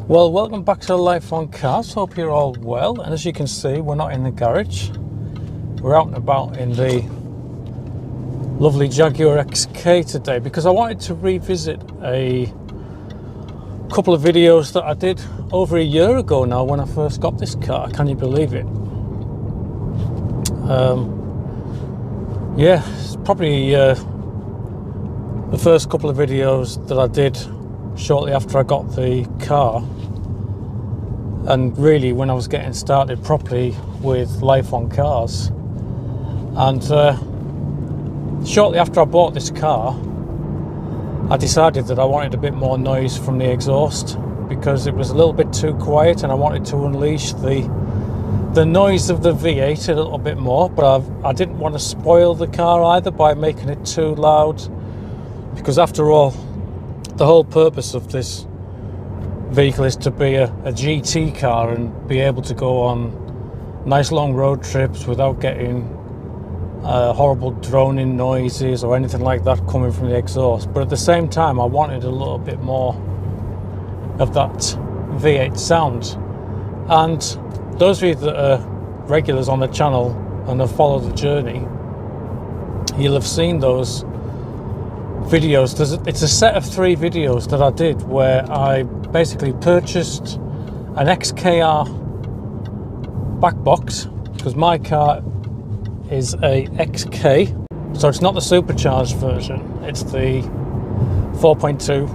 Well, welcome back to Life on Cars. Hope you're all well. And as you can see, we're not in the garage. We're out and about in the lovely Jaguar XK today because I wanted to revisit a couple of videos that I did over a year ago now when I first got this car. Can you believe it? Yeah, it's probably the first couple of videos that I did shortly after I got the car, and really when I was getting started properly with Life on Cars. And shortly after I bought this car, I decided that I wanted a bit more noise from the exhaust because it was a little bit too quiet, and I wanted to unleash the noise of the V8 a little bit more, but I didn't want to spoil the car either by making it too loud, because after all, the whole purpose of this vehicle is to be a GT car and be able to go on nice long road trips without getting horrible droning noises or anything like that coming from the exhaust. But at the same time, I wanted a little bit more of that V8 sound. And those of you that are regulars on the channel and have followed the journey, you'll have seen those videos. It's a set of 3 videos that I did where I basically purchased an XKR back box, because my car is a XK, so it's not the supercharged version, it's the 4.2.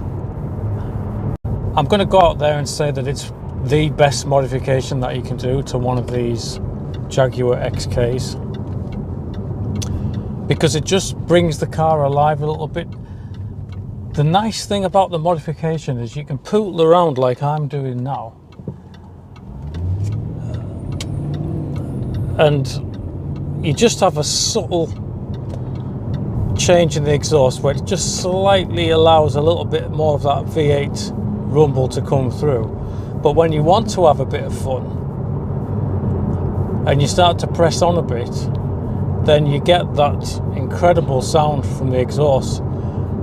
I'm going to go out there and say that it's the best modification that you can do to one of these Jaguar XKs, because it just brings the car alive a little bit. The nice thing about the modification is you can poodle around like I'm doing now, and you just have a subtle change in the exhaust where it just slightly allows a little bit more of that V8 rumble to come through. But when you want to have a bit of fun and you start to press on a bit, then you get that incredible sound from the exhaust.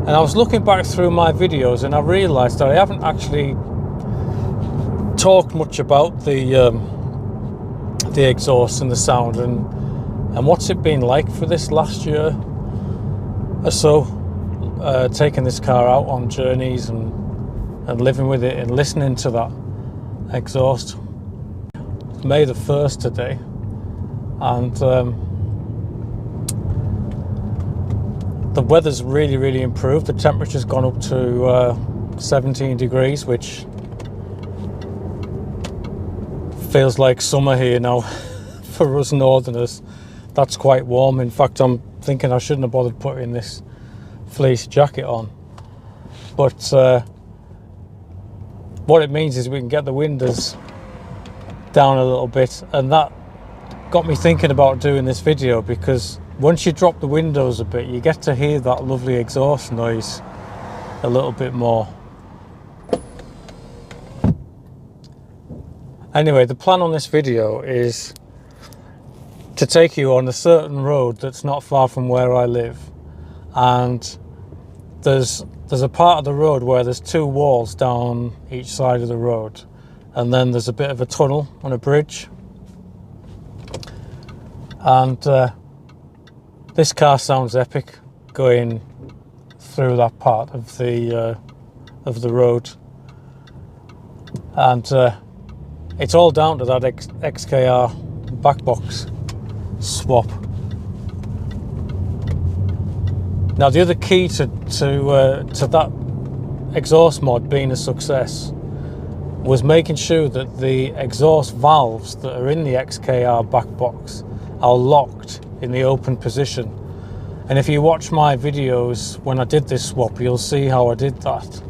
And I was looking back through my videos and I realised that I haven't actually talked much about the exhaust and the sound and what's it been like for this last year or so, taking this car out on journeys and living with it and listening to that exhaust. It's May the 1st today, and the weather's really improved. The temperature's gone up to 17 degrees, which feels like summer here now for us northerners. That's quite warm. In fact, I'm thinking I shouldn't have bothered putting this fleece jacket on. But what it means is we can get the windows down a little bit, and that got me thinking about doing this video, because once you drop the windows a bit, you get to hear that lovely exhaust noise a little bit more. Anyway, the plan on this video is to take you on a certain road that's not far from where I live, and there's a part of the road where there's 2 walls down each side of the road, and then there's a bit of a tunnel and a bridge, and this car sounds epic going through that part of the road, and it's all down to that XKR back box swap. Now, the other key to that exhaust mod being a success was making sure that the exhaust valves that are in the XKR back box are locked in the open position. And if you watch my videos when I did this swap, you'll see how I did that.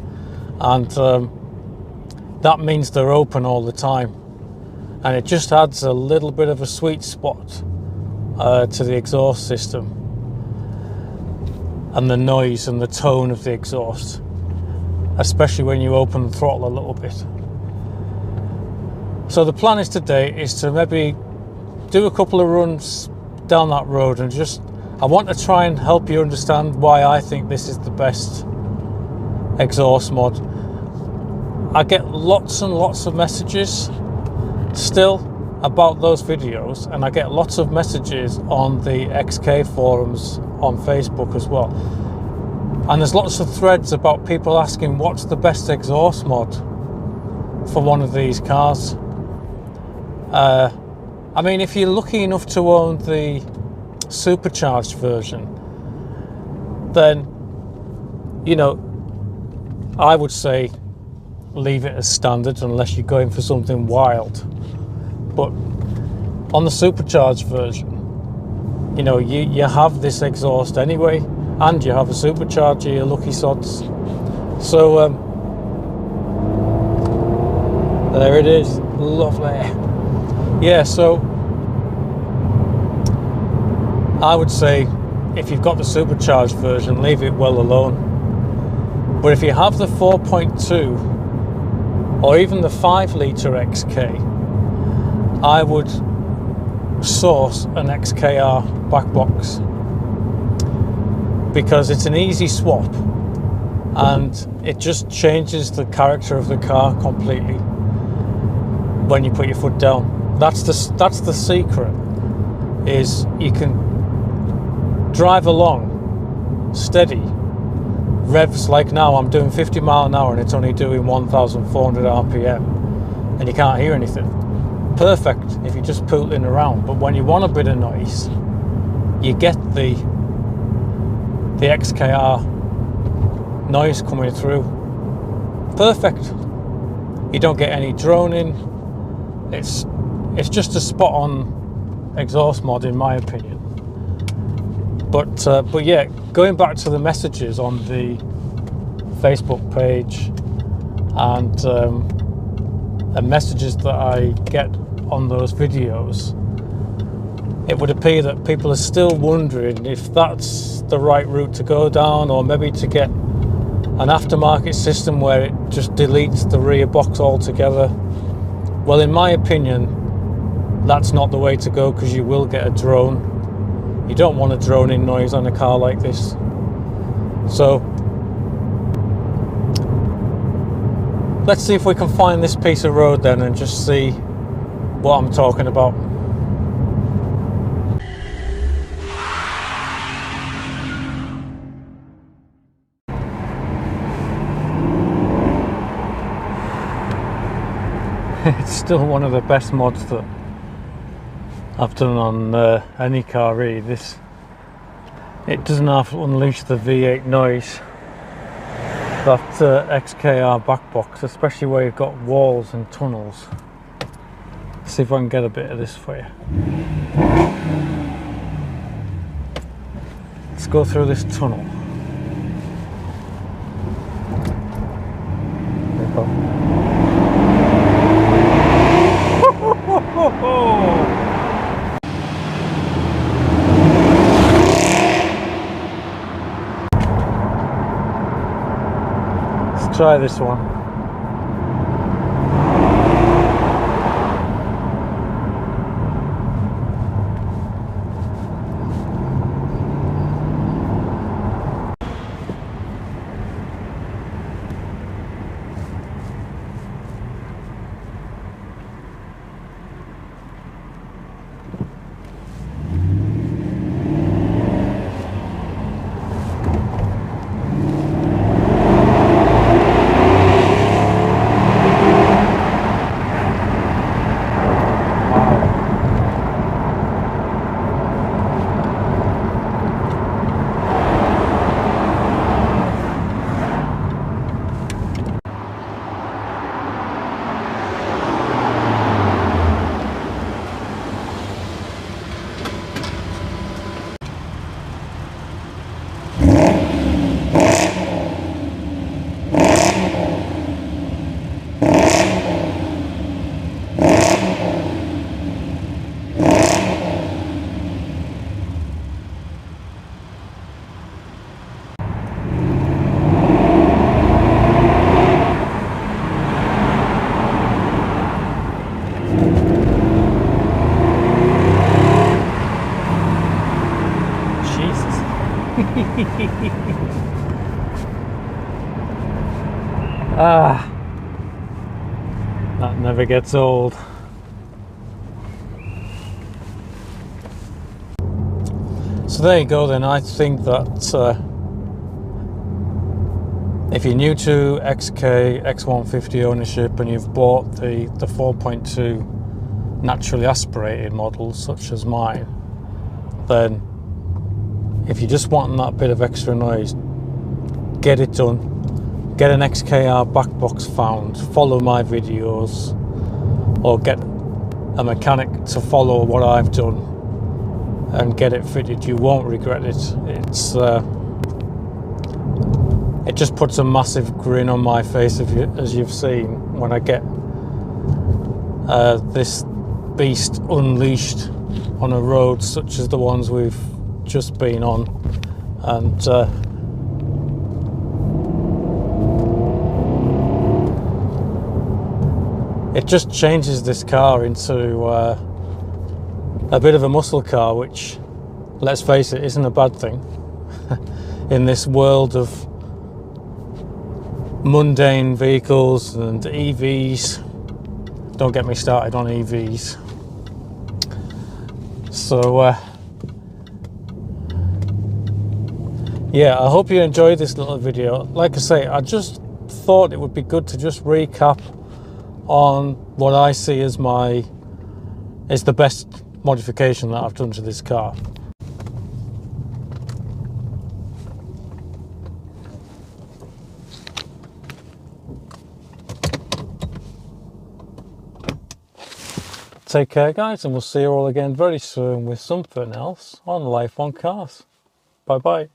And that means they're open all the time. And it just adds a little bit of a sweet spot to the exhaust system and the noise and the tone of the exhaust, especially when you open the throttle a little bit. So the plan is today is to maybe do a couple of runs down that road, and I want to try and help you understand why I think this is the best exhaust mod. I get lots and lots of messages still about those videos, and I get lots of messages on the XK forums on Facebook as well. And there's lots of threads about people asking what's the best exhaust mod for one of these cars. I mean, if you're lucky enough to own the supercharged version, then, you know, I would say leave it as standard unless you're going for something wild. But on the supercharged version, you know, you have this exhaust anyway, and you have a supercharger, you lucky sods. So there it is, lovely. Yeah, so I would say if you've got the supercharged version, leave it well alone. But if you have the 4.2 or even the 5 litre XK, I would source an XKR back box, because it's an easy swap and it just changes the character of the car completely when you put your foot down. That's the secret, is you can drive along steady, revs like now I'm doing 50 mile an hour and it's only doing 1,400 RPM and you can't hear anything. Perfect if you're just pootling around, but when you want a bit of noise, you get the XKR noise coming through. Perfect. You don't get any droning. It's just a spot on exhaust mod in my opinion. But yeah, going back to the messages on the Facebook page and messages that I get on those videos, it would appear that people are still wondering if that's the right route to go down, or maybe to get an aftermarket system where it just deletes the rear box altogether. Well, in my opinion, that's not the way to go, because you will get a drone. You don't want a droning noise on a car like this. So let's see if we can find this piece of road then and just see what I'm talking about. It's still one of the best mods that I've done on any car really. It doesn't have to unleash the V8 noise, that XKR back box, especially where you've got walls and tunnels. Let's see if I can get a bit of this for you. Let's go through this tunnel. There we go. Let's try this one. Never gets old. So there you go then. I think that if you're new to XK X150 ownership and you've bought the 4.2 naturally aspirated models such as mine, then if you just want that bit of extra noise, get it done. Get an XKR back box found, follow my videos, or get a mechanic to follow what I've done and get it fitted. You won't regret it. It just puts a massive grin on my face, as you've seen, when I get this beast unleashed on a road such as the ones we've just been on. And it just changes this car into a bit of a muscle car, which, let's face it, isn't a bad thing in this world of mundane vehicles and EVs. Don't get me started on EVs. So yeah, I hope you enjoyed this little video. Like I say, I just thought it would be good to just recap on what I see as the best modification that I've done to this car. Take care, guys, and we'll see you all again very soon with something else on Life on Cars. Bye bye.